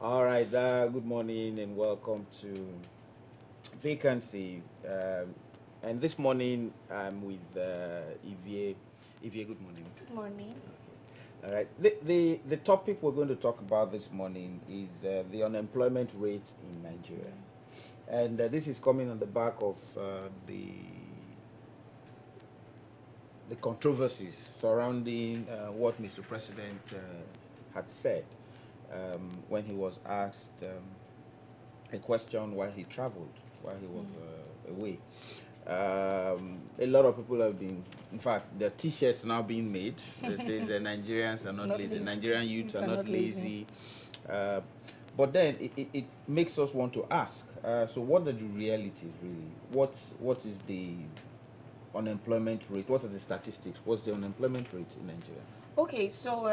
All right, good morning and welcome to Vacancy. And this morning I'm with Evie. Evie, good morning. Good morning. All right, the topic we're going to talk about this morning is the unemployment rate in Nigeria. And this is coming on the back of the controversies surrounding what Mr. President had said when he was asked a question while he traveled, while he was away. A lot of people have been, in fact, the T-shirts now being made. It says Nigerians are not Not lazy. lazy. Nigerian youths Youths are are not not lazy. lazy. Uh, but then it makes us want to ask. So, what are the realities really? What is the unemployment rate? What are the statistics? What's the unemployment rate in Nigeria? Okay, so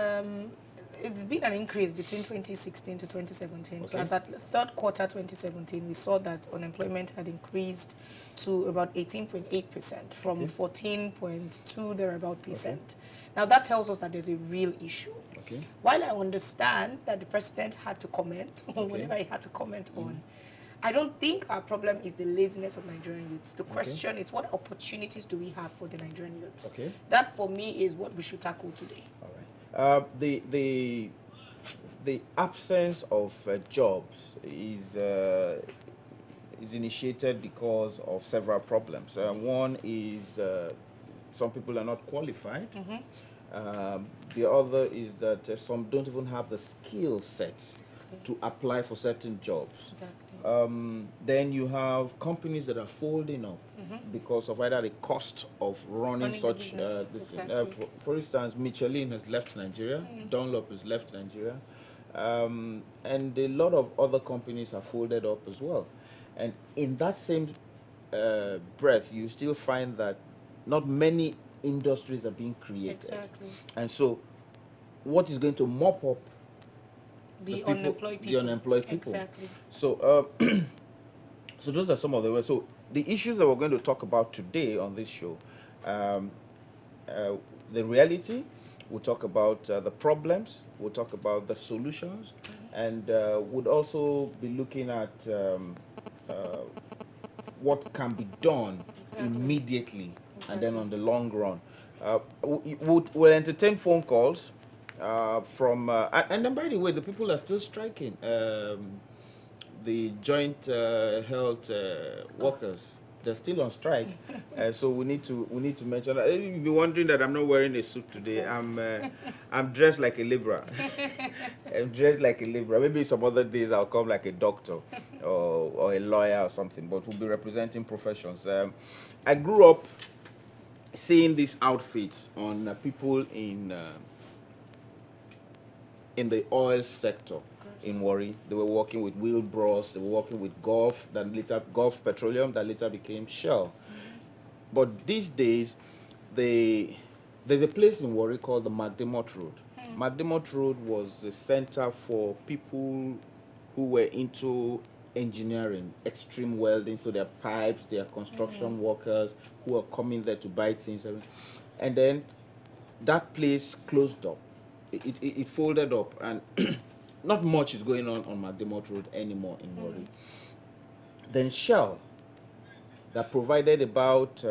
it's been an increase between 2016 to 2017. So Okay. as at third quarter 2017, we saw that unemployment had increased to about 18.8% from Okay. 14.2 thereabout percent. Okay. Now that tells us that there's a real issue. Okay. While I understand that the president had to comment on Okay. whatever he had to comment on, I don't think our problem is the laziness of Nigerian youths. The question is, what opportunities do we have for the Nigerian youths? Okay. That, for me, is what we should tackle today. All right. The absence of jobs is initiated because of several problems. One is some people are not qualified. The other is that some don't even have the skill set to apply for certain jobs. Exactly. Then you have companies that are folding up because of either the cost of running Running the such business, this thing. exactly. For instance, Michelin has left Nigeria, Dunlop has left Nigeria, and a lot of other companies have folded up as well. And in that same breath, you still find that not many industries are being created. Exactly. And so, what is going to mop up The people, unemployed people. the unemployed people? Exactly. So, so those are some of the ways. So the issues that we're going to talk about today on this show, um, uh, the reality. We'll talk about the problems. We'll talk about the solutions, and would also be looking at uh, what can be done Exactly. immediately, and then Exactly. on the long run. We'll entertain phone calls from, and then by the way, the people are still striking. The joint health workers, they're still on strike. So we need to mention that. You'll be wondering that I'm not wearing a suit today. I'm dressed like a Libra. I'm dressed like a Libra. Maybe some other days I'll come like a doctor or a lawyer or something, but we'll be representing professions. I grew up seeing these outfits on people in the oil sector in Warri. They were working with Wheelbros, they were working with Gulf Petroleum, that later became Shell. But these days, there's a place in Warri called the McDermott Road. McDermott Road was a center for people who were into engineering, extreme welding, so their pipes, their construction workers who are coming there to buy things. And then that place closed up. It folded up, and not much is going on McDermott Road anymore in Warri. Then Shell, that provided about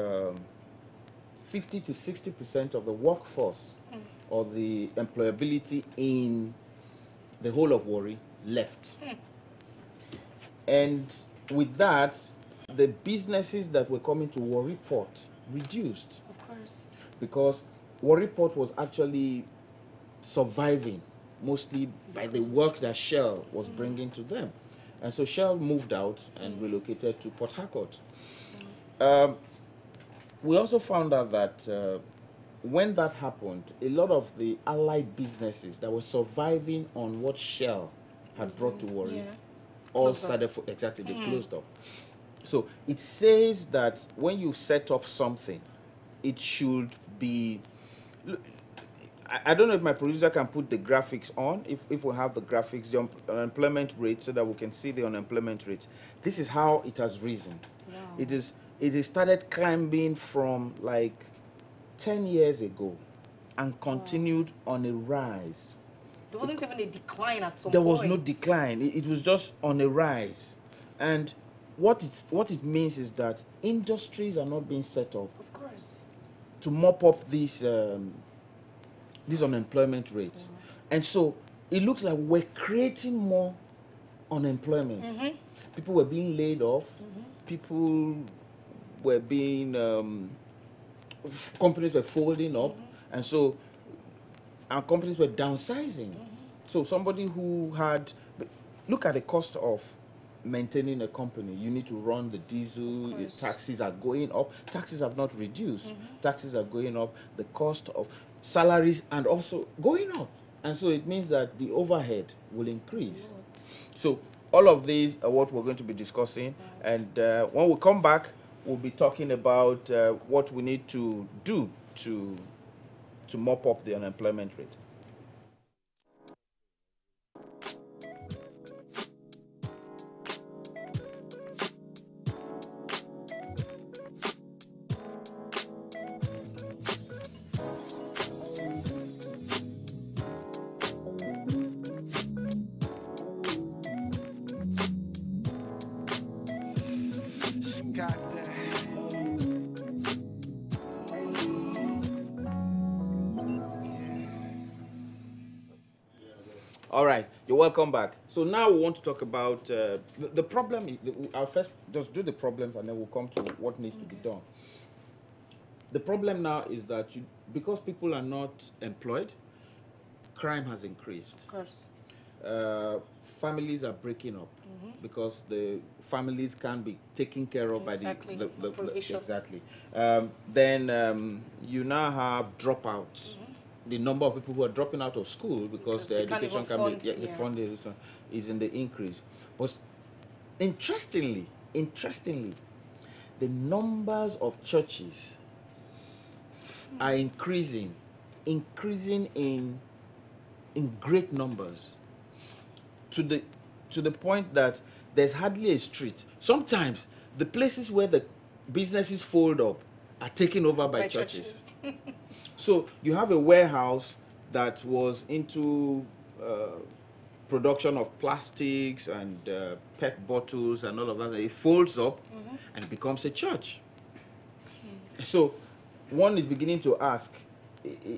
50 to 60% of the workforce or the employability in the whole of Warri, left. And with that, the businesses that were coming to Warri Port reduced, Of course. because Warri Port was actually surviving mostly by the work that Shell was bringing to them. And so Shell moved out and relocated to Port Harcourt. We also found out that when that happened, a lot of the allied businesses that were surviving on what Shell had brought to Warri Yeah. all Closed up. started for exactly, they closed up. So it says that when you set up something, it should be. Look, I don't know if my producer can put the graphics on. If we have the graphics, the unemployment rate, so that we can see the unemployment rate. This is how it has risen. Wow. It is started climbing from like 10 years ago, and continued on a rise There wasn't even a decline at some There point. was no decline. It was just on a rise. And what it means is that industries are not being set up Of course. to mop up these unemployment rates. And so it looks like we're creating more unemployment. People were being laid off. People were being companies were folding up, and so our companies were downsizing. So somebody who had, look at the cost of maintaining a company. You need to run the diesel, taxes are going up. Taxes have not reduced. Taxes are going up. The cost of salaries and also going up. And so it means that the overhead will increase. So all of these are what we're going to be discussing. And when we come back, we'll be talking about what we need to do to mop up the unemployment rate. All right, you're welcome back. So now we want to talk about the problem. I'll first just do the problems and then we'll come to what needs to be done. The problem now is that because people are not employed, crime has increased. Of course. Families are breaking up because the families can't be taken care of by the provision. Exactly. Then you now have dropouts. The number of people who are dropping out of school because their education can be funded is in the increase. But interestingly, the numbers of churches are increasing in great numbers to the point that there's hardly a street. Sometimes the places where the businesses fold up are taken over by churches. So you have a warehouse that was into production of plastics and PET bottles and all of that. It folds up and it becomes a church. So one is beginning to ask,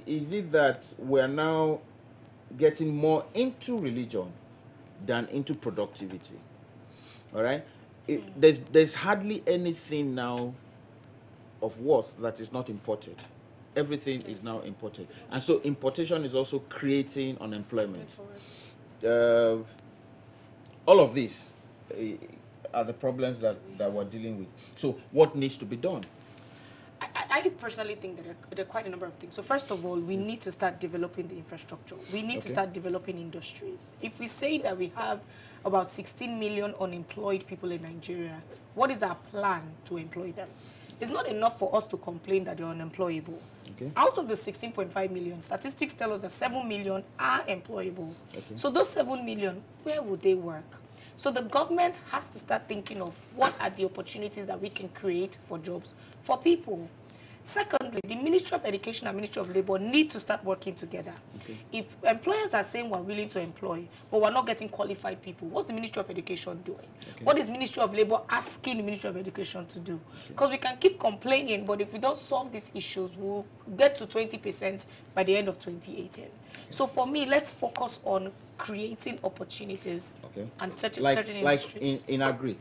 is it that we're now getting more into religion than into productivity? All right? There's hardly anything now of worth that is not imported. Everything is now imported. And so importation is also creating unemployment. All of these are the problems that we're dealing with. So what needs to be done? I personally think that there are quite a number of things. So first of all, we need to start developing the infrastructure. We need to start developing industries. If we say that we have about 16 million unemployed people in Nigeria, what is our plan to employ them? It's not enough for us to complain that they're unemployable. Out of the 16.5 million, statistics tell us that 7 million are employable. So those 7 million, where would they work? So the government has to start thinking of what are the opportunities that we can create for jobs for people. Secondly, the Ministry of Education and Ministry of Labor need to start working together. If employers are saying we're willing to employ, but we're not getting qualified people, what's the Ministry of Education doing? What is Ministry of Labor asking the Ministry of Education to do? Because we can keep complaining, but if we don't solve these issues, we'll get to 20% by the end of 2018. So for me, let's focus on creating opportunities and certain industries. Like in agric.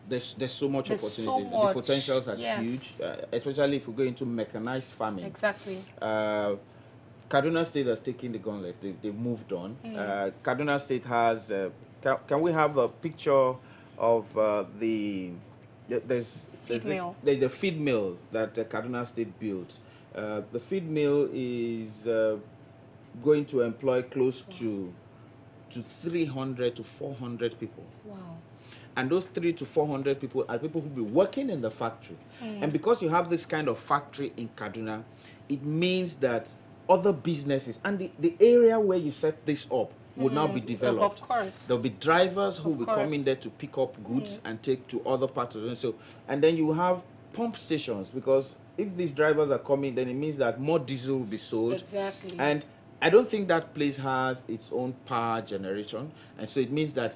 There's so much opportunity. So the potentials are huge, especially if we go into mechanized farming. Exactly. Kaduna State has taken the gauntlet. They've moved on. Kaduna State has. Can we have a picture of the feed mill that Kaduna State built? The feed mill is going to employ close to 300 to 400 people. Wow. And those 300 to 400 people are people who will be working in the factory. And because you have this kind of factory in Kaduna, it means that other businesses and the area where you set this up will now be developed. Of course. There'll be drivers who will be coming there to pick up goods and take to other parts of it. So, and then you have pump stations, because if these drivers are coming, then it means that more diesel will be sold. Exactly. And I don't think that place has its own power generation, and so it means that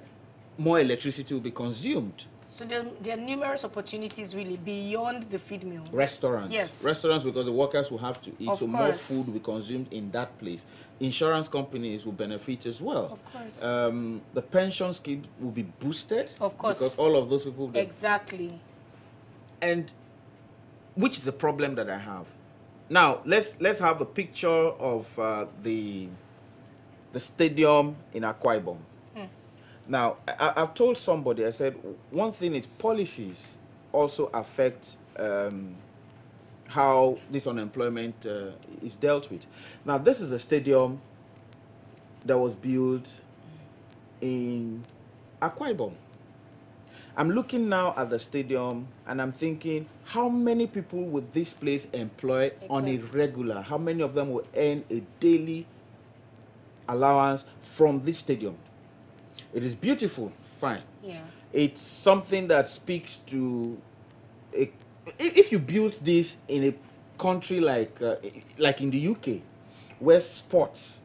more electricity will be consumed. So there are numerous opportunities really beyond the feed mill. Restaurants. Yes. Restaurants, because the workers will have to eat, Of so course. more food will be consumed in that place. Insurance companies will benefit as well. Of course. The pension scheme will be boosted. Of course. Because all of those people... Exactly. And which is the problem that I have. Now, let's have a picture of the stadium in Akwa Ibom. Now, I've told somebody, I said, one thing is policies also affect how this unemployment is dealt with. Now, this is a stadium that was built in Akwa Ibom. I'm looking now at the stadium and I'm thinking, how many people would this place employ on a regular? How many of them will earn a daily allowance from this stadium? It is beautiful, fine. Yeah. It's something that speaks to if you build this in a country like in the UK, where sports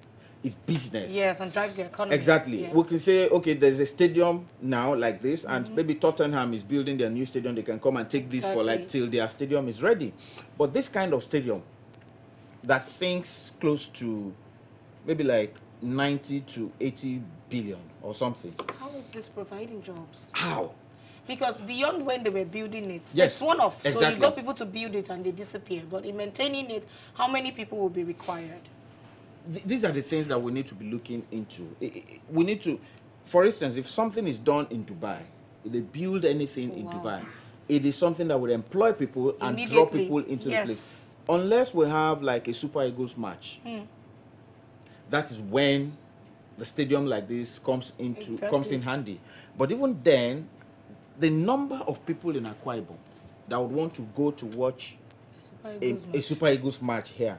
is business. Yes, and drives the economy. Exactly. Yeah. We can say, okay, there's a stadium now like this, and maybe Tottenham is building their new stadium. They can come and take this for like till their stadium is ready. But this kind of stadium that sinks close to maybe like 90 to 80 billion or something. How is this providing jobs? How? Because beyond when they were building it, yes, it's one off. Exactly. So you got people to build it and they disappear. But in maintaining it, how many people will be required? These are the things that we need to be looking into. We need to, for instance, if something is done in Dubai, if they build anything in Dubai, it is something that would employ people and draw people into the place. Unless we have like a Super Eagles match, that is when the stadium like this comes in handy. But even then, the number of people in Akwa Ibom that would want to go to watch a Super Eagles match here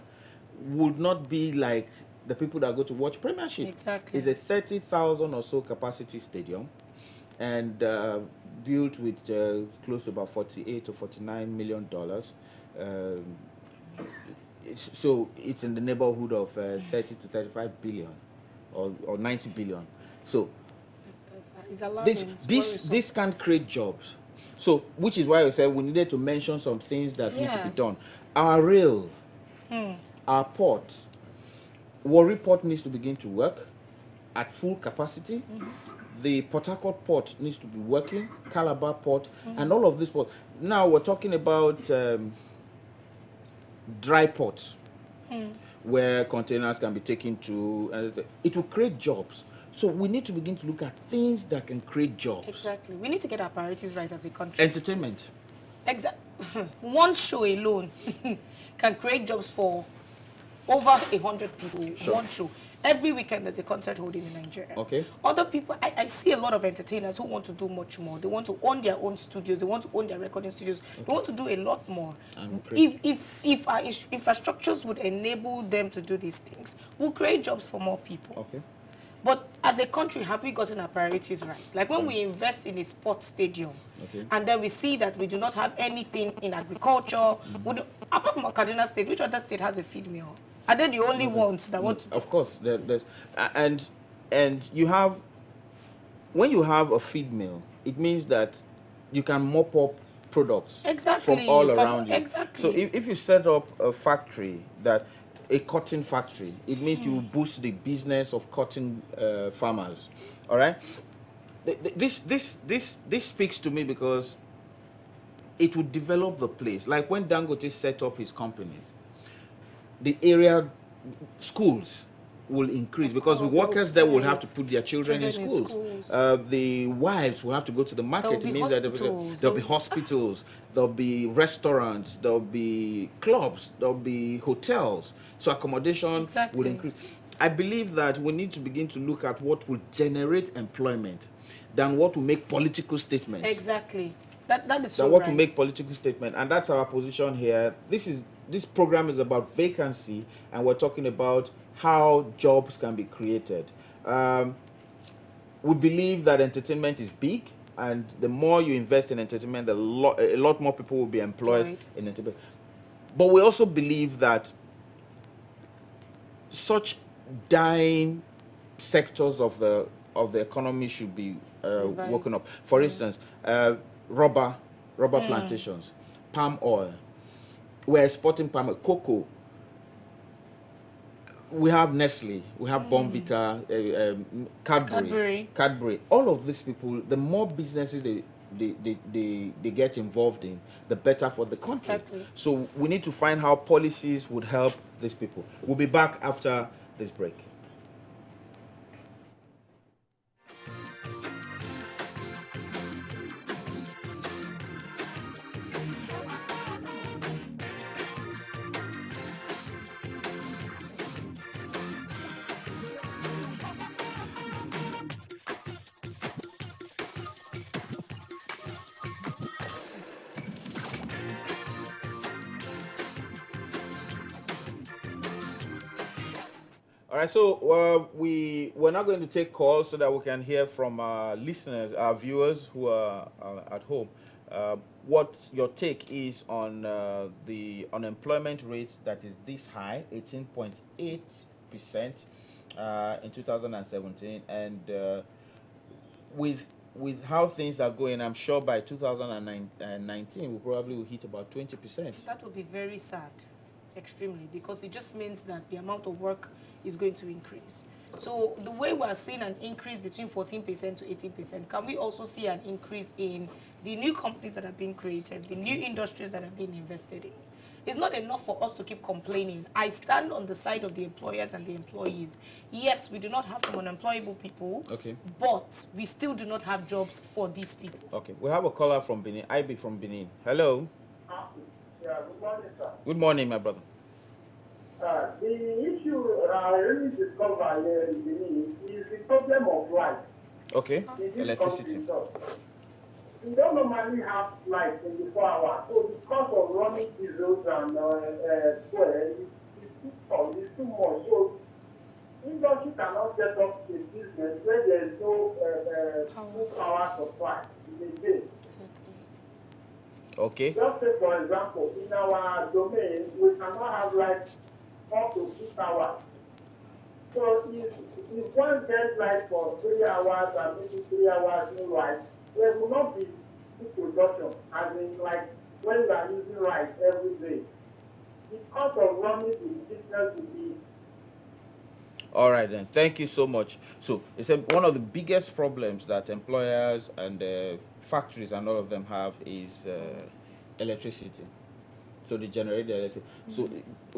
would not be like the people that go to watch Premiership. Exactly. It's a 30,000 or so capacity stadium, and built with close to about $48 or $49 million. So it's in the neighborhood of 30 to 35 billion or 90 billion. So this can't create jobs. So which is why I said we needed to mention some things that need to be done. Our rail, our port, Warri Port needs to begin to work at full capacity. The Port Harcourt port needs to be working, Calabar port, and all of this port. Now we're talking about dry ports, where containers can be taken to. It will create jobs. So we need to begin to look at things that can create jobs. Exactly. We need to get our priorities right as a country. Entertainment. Exactly. One show alone can create jobs for over 100 people. Sure. One show. Every weekend there's a concert holding in Nigeria. Okay. Other people, I see a lot of entertainers who want to do much more. They want to own their own studios. They want to own their recording studios. They want to do a lot more. If our infrastructures would enable them to do these things, we'll create jobs for more people. Okay. But as a country, have we gotten our priorities right? Like when we invest in a sports stadium, and then we see that we do not have anything in agriculture. Apart from Kaduna State, which other state has a feed mill? Are they the only ones that want to? Of course. And you have, when you have a feed mill, it means that you can mop up products from all around you. Exactly. So if you set up a factory a cotton factory, it means you boost the business of cotton farmers. All right. This speaks to me because it would develop the place. Like when Dangote set up his company, the area schools will increase because the workers there will have to put their children in schools. The wives will have to go to the market. It means that there'll be hospitals, there'll be restaurants, there'll be clubs, there'll be hotels. So accommodation will increase. I believe that we need to begin to look at what will generate employment than what will make political statements. Exactly. That is so than what will make political statement. And that's our position here. This program is about vacancy, and we're talking about how jobs can be created. We believe that entertainment is big, and the more you invest in entertainment, a lot more people will be employed in entertainment. But we also believe that such dying sectors of the economy should be woken up. For instance, rubber plantations, palm oil. We're exporting palm oil, cocoa. We have Nestle, we have Bonvita, Cadbury. All of these people, the more businesses they get involved in, the better for the country. Exactly. So we need to find how policies would help these people. We'll be back after this break. All right, so we're not going to take calls so that we can hear from our listeners, our viewers who are at home. What your take is on the unemployment rate that is this high, 18.8% in 2017, and with how things are going, I'm sure by 2019 we probably will hit about 20%. That would be very sad, extremely, because it just means that the amount of work is going to increase. So the way we are seeing an increase between 14% to 18%, can we also see an increase in the new companies that are being created, the new industries that are being invested in? It's not enough for us to keep complaining. I stand on the side of the employers and the employees. Yes, we do not have some unemployable people, but we still do not have jobs for these people. Okay, we have a caller from Benin, IB from Benin. Hello. Yeah, good morning, sir. Good morning, my brother. The issue I really discovered here in Benin is the problem of light. Okay, electricity. We don't normally have light 24 hours, so the cost of running diesels and fuel is too much. So industry cannot set up a business where there is no full power supply in the day. Okay. Just say, for example, in our domain, we cannot have light up to 6 hours. So if one gets light for 3 hours and maybe 3 hours no light, there will not be production, as in like when we are using light every day. The cost of running the business will be. All right then, thank you so much. So it's one of the biggest problems that employers and factories and all of them have is electricity. So they generate the electricity. So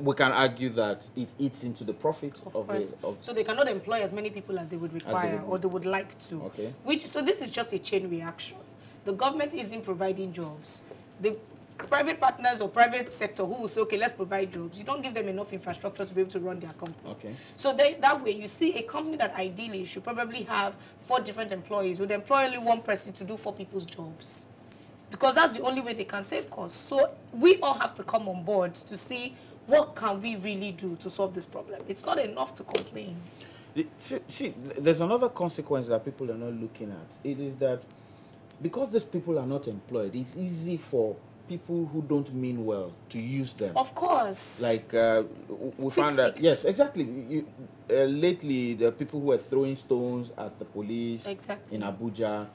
we can argue that it eats into the profit of course. So they cannot employ as many people as they would require or they would like to. Okay. So this is just a chain reaction. The government isn't providing jobs. The private partners or private sector who will say, okay, let's provide jobs. You don't give them enough infrastructure to be able to run their company. Okay. So that way, you see a company that ideally should probably have 4 different employees would employ only 1 person to do 4 people's jobs. Because that's the only way they can save costs. So we all have to come on board to see what can we really do to solve this problem. It's not enough to complain. See, there's another consequence that people are not looking at. It is that because these people are not employed, it's easy for people who don't mean well to use them. Of course. Like we found that, yes, exactly. Lately, the people who were throwing stones at the police in Abuja,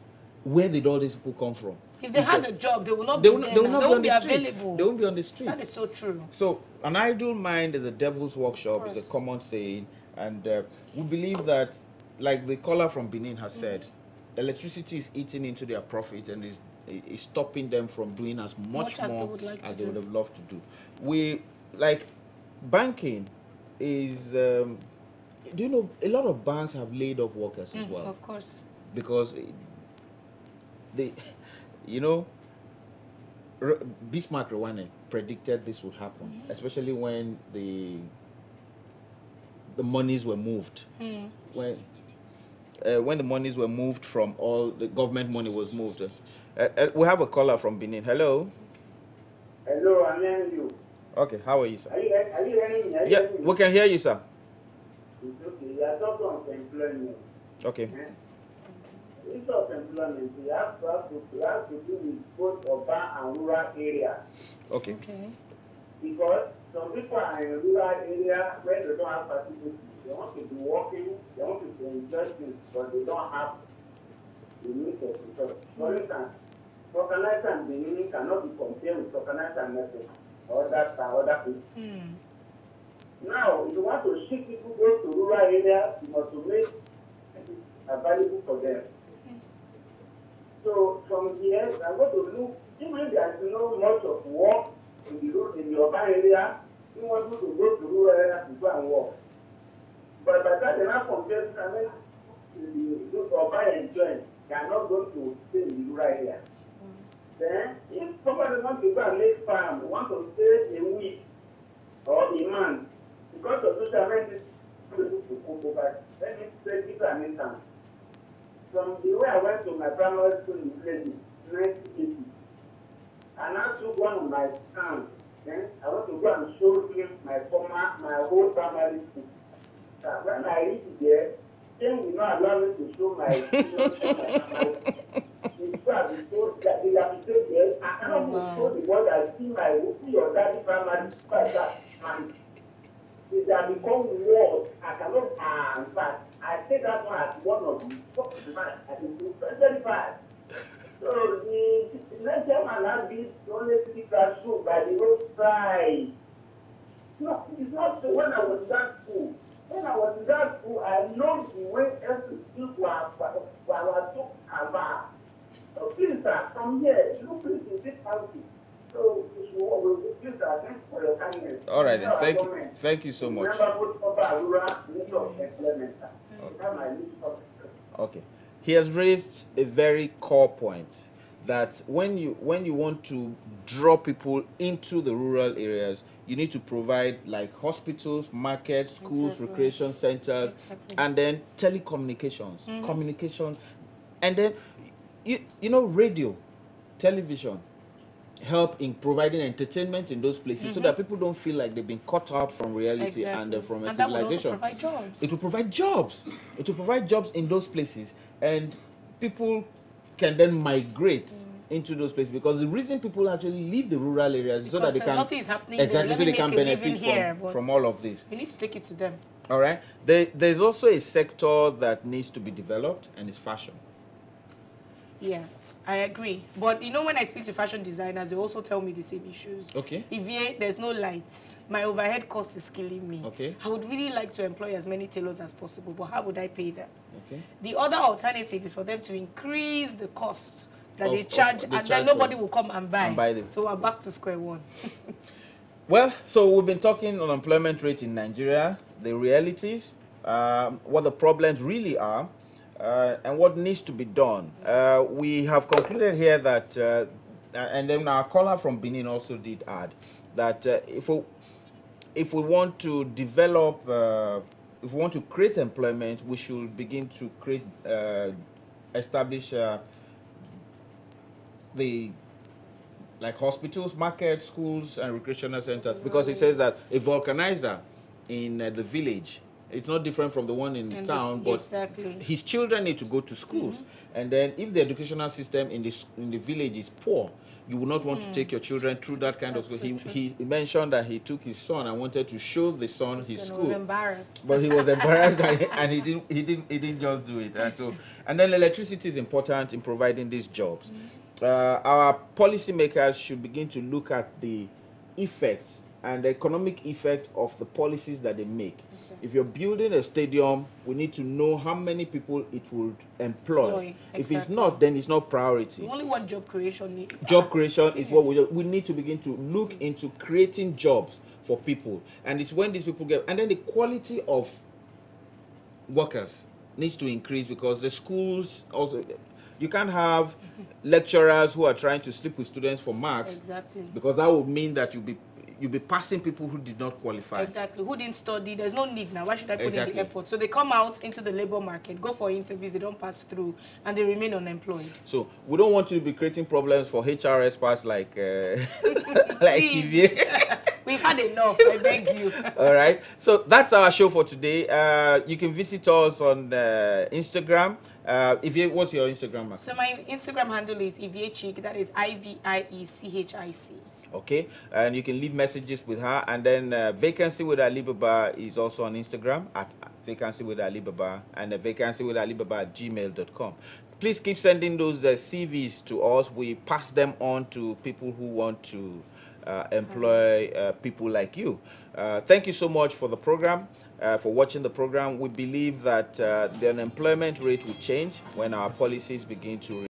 where did all these people come from? If they had a job, they will not be available. They won't be on the street. That is so true. So an idle mind is a devil's workshop, is a common saying. And we believe that, like the caller from Benin has said, electricity is eating into their profit and is stopping them from doing as much more as they would have loved to do. We, like, banking is, do you know, a lot of banks have laid off workers as well. Of course. Because they, you know, Bismarck Rwane predicted this would happen, especially when the monies were moved. When the monies were moved from all the government money was moved. We have a caller from Benin. Hello. Hello, I'm hearing you. Okay, how are you, sir? Are you hearing me? Yeah, we can hear you, sir. It's okay. You are talking of employment. Okay. It's of employment. We have to do with both urban and rural areas. Okay. Okay. Because some people are in rural area where they don't have facilities. They want to be working, they want to be investing, but they don't have the means of resource. For instance, organizer and beginning cannot be compared with organizer and method or other people. Now, if you want to shift people go to rural areas, you must make it available for them. So from here, I'm going to look, even there is no much of work in the urban area, you want people to go to rural areas to go and work. But by the time they now compare the urban and join, they are not going to stay in the rural area. Then, if somebody wants to go and make farm, want to stay a week or a month, because of social media, people to go over. Let me give you an instance. From the way I went to my primary school in Village, 1980, I now took one of my sons. Then I want to go and show him my whole primary school. When I reached there, Ken will not allow me to show my children from my primary school. I cannot show the world I see your daddy primary school like that. And they have become worse. I cannot in fact, I take that one as one of the top of the man. I think it's very bad. So the lecture man has this only classroom by the roadside. No, it's not so. When I was in that school, I know the way every student was so about. So please, sir, from here, look please in this country. So please, sir, thanks for your kindness. All right, then. Thank you so much. Okay. He has raised a very core point that when you want to draw people into the rural areas, you need to provide like hospitals, markets, schools, recreation centers, and then telecommunications, communication, and then you know, radio, television help in providing entertainment in those places so that people don't feel like they've been cut out from reality and from a civilization. That will also provide jobs. It will provide jobs. It will provide jobs in those places, and people can then migrate into those places, because the reason people actually leave the rural areas is so that they can nothing is happening exactly so they can benefit from all of this. You need to take it to them. All right. There's also a sector that needs to be developed, and it's fashion. Yes, I agree. But you know, when I speak to fashion designers, they also tell me the same issues. Okay. If there's no lights, my overhead cost is killing me. Okay. I would really like to employ as many tailors as possible, but how would I pay them? Okay. The other alternative is for them to increase the cost that they charge, and then nobody will come and buy them. So we're back to square one. Well, so we've been talking on unemployment rate in Nigeria, the realities, what the problems really are, and what needs to be done. We have concluded here that, and then our caller from Benin also did add, that if we want to develop, if we want to create employment, we should begin to create, establish the like hospitals, markets, schools, and recreational centers, because it says that a vulcanizer in the village, it's not different from the one in town, but his children need to go to schools. And then if the educational system in the village is poor, you would not want to take your children through that kind of school. He mentioned that he took his son and wanted to show the son his school. He was embarrassed. But he was embarrassed and he didn't just do it. And then electricity is important in providing these jobs. Our policymakers should begin to look at the effects and the economic effect of the policies that they make. If you're building a stadium, we need to know how many people it would employ. If it's not, then it's not priority. We only want job creation. Job creation is what we need to begin to look into creating jobs for people. And it's when these people get, and then the quality of workers needs to increase, because the schools also, you can't have lecturers who are trying to sleep with students for marks. Because that would mean that you'll be passing people who did not qualify. Who didn't study. There's no need now. Why should I put in the effort? So they come out into the labor market, go for interviews, they don't pass through, and they remain unemployed. So we don't want to be creating problems for HR experts like EVA. We've had enough, I beg you. All right. So that's our show for today. You can visit us on Instagram. What's your Instagram account? So my Instagram handle is Iviecic, that is IVIECHIC. Okay, and you can leave messages with her. And then Vacancy with Alibaba is also on Instagram at Vacancy with Alibaba, and vacancy with Alibaba at gmail.com. Please keep sending those CVs to us. We pass them on to people who want to employ people like you. Thank you so much for the program, for watching the program. We believe that the unemployment rate will change when our policies begin to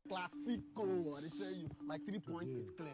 Classico, I tell you, my 3 points is clear.